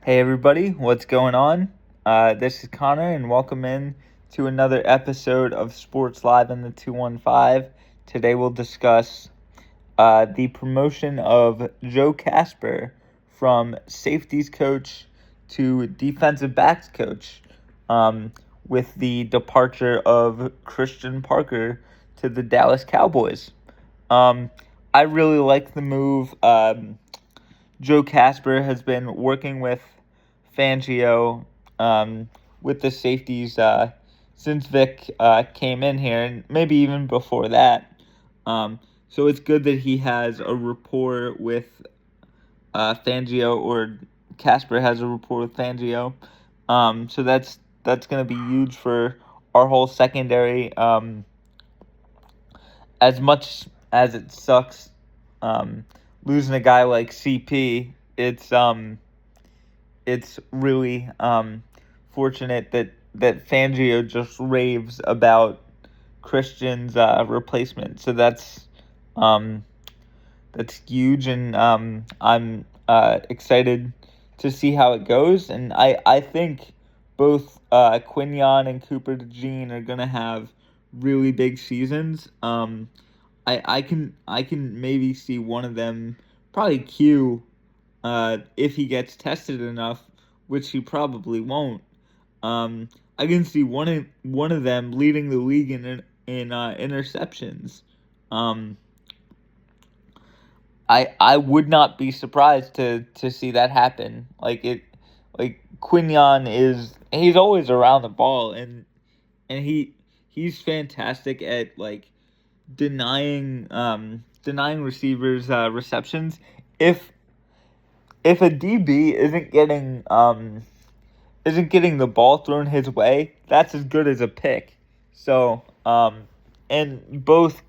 Hey everybody, what's going on? This is Connor, and welcome in to another episode of Sports Live in the 215. Today we'll discuss the promotion of Joe Casper from safeties coach to defensive backs coach, with the departure of Christian Parker to the Dallas Cowboys. Um, I really like the move. Joe Casper has been working with Fangio, with the safeties, since Vic came in here, and maybe even before that. So it's good that he has a rapport with Fangio, or Casper has a rapport with Fangio. So that's going to be huge for our whole secondary. As much as it sucks, um, losing a guy like CP, it's really fortunate that Fangio just raves about Christian's replacement. So um, that's huge, and I'm excited to see how it goes. And I think both Quinion and Cooper DeJean are gonna have really big seasons. I can maybe see one of them, probably Q, if he gets tested enough, which he probably won't. I can see one of them leading the league in interceptions. Um, I would not be surprised to see that happen. Like Quinion he's always around the ball, and he's fantastic at like denying receivers receptions. If if a DB isn't getting the ball thrown his way, that's as good as a pick. So and both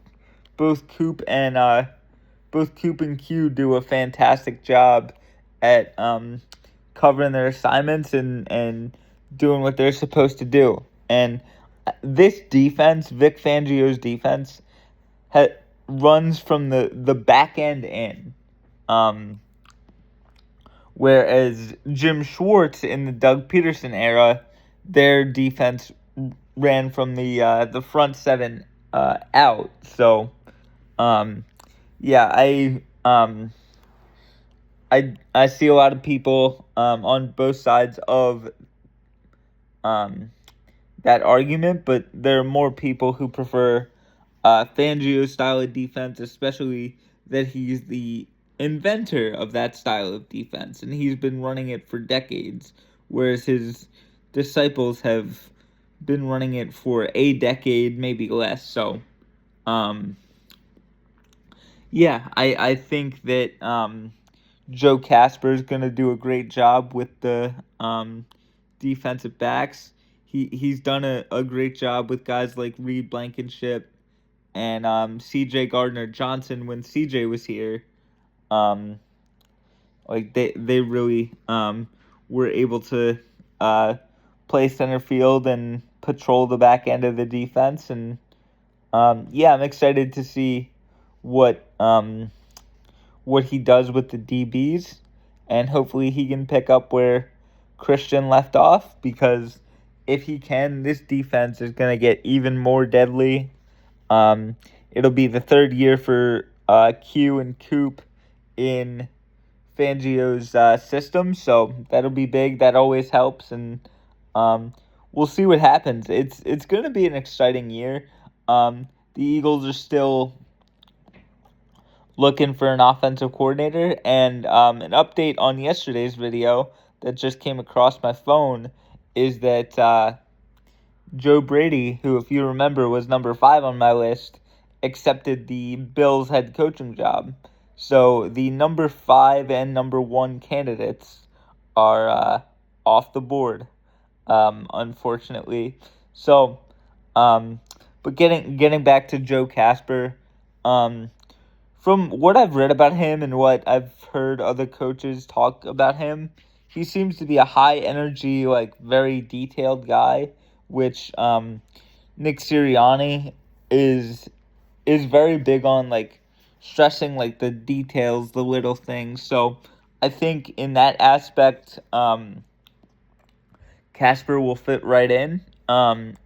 Coop and Q do a fantastic job at covering their assignments and doing what they're supposed to do. And this defense, Vic Fangio's defense, ha- runs from the back end in. Um, Whereas Jim Schwartz in the Doug Peterson era, their defense ran from the front seven out. So um, yeah, I see a lot of people on both sides of um, that argument, but there are more people who prefer Fangio's style of defense, especially that he's the inventor of that style of defense, and he's been running it for decades, whereas his disciples have been running it for a decade, maybe less. So, um, yeah, I think that Joe Casper is going to do a great job with the defensive backs. He's done a great job with guys like Reed Blankenship and C.J. Gardner Johnson when C.J. was here. Um, like they really were able to uh, play center field and patrol the back end of the defense. And yeah, I'm excited to see what what he does with the DBs, and hopefully he can pick up where Christian left off, because if he can, this defense is going to get even more deadly. Um, it'll be the third year for Q and Coop in Fangio's system, so that'll be big. That always helps, and um, we'll see what happens. It's going to be an exciting year. The Eagles are still looking for an offensive coordinator, and an update on yesterday's video that just came across my phone is that Joe Brady, who, if you remember, was number 5 on my list, accepted the Bills head coaching job. So the number 5 and number 1 candidates are off the board, unfortunately. So, but getting back to Joe Casper, um, from what I've read about him and what I've heard other coaches talk about him, he seems to be a high energy, like very detailed guy, which Nick Sirianni is is very big on, like stressing like the details, the little things. So I think in that aspect, Casper will fit right in.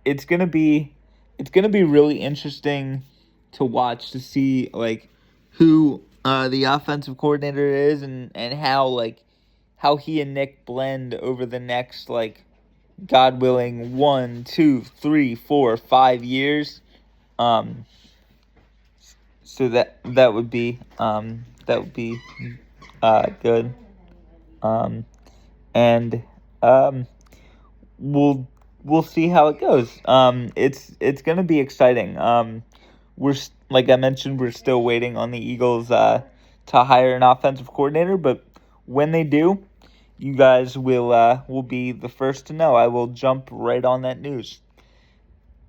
It's gonna be really interesting to watch to see like who the offensive coordinator is and how he and Nick blend over the next like God willing 1, 2, 3, 4, 5 years. Um, so that would be good. Um, and we'll we'll see how it goes. It's gonna be exciting. Like I mentioned, we're still waiting on the Eagles to hire an offensive coordinator, but when they do, you guys will be the first to know. I will jump right on that news.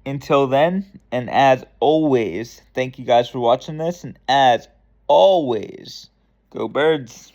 Until then, and as always, thank you guys for watching this, and as always, go Birds.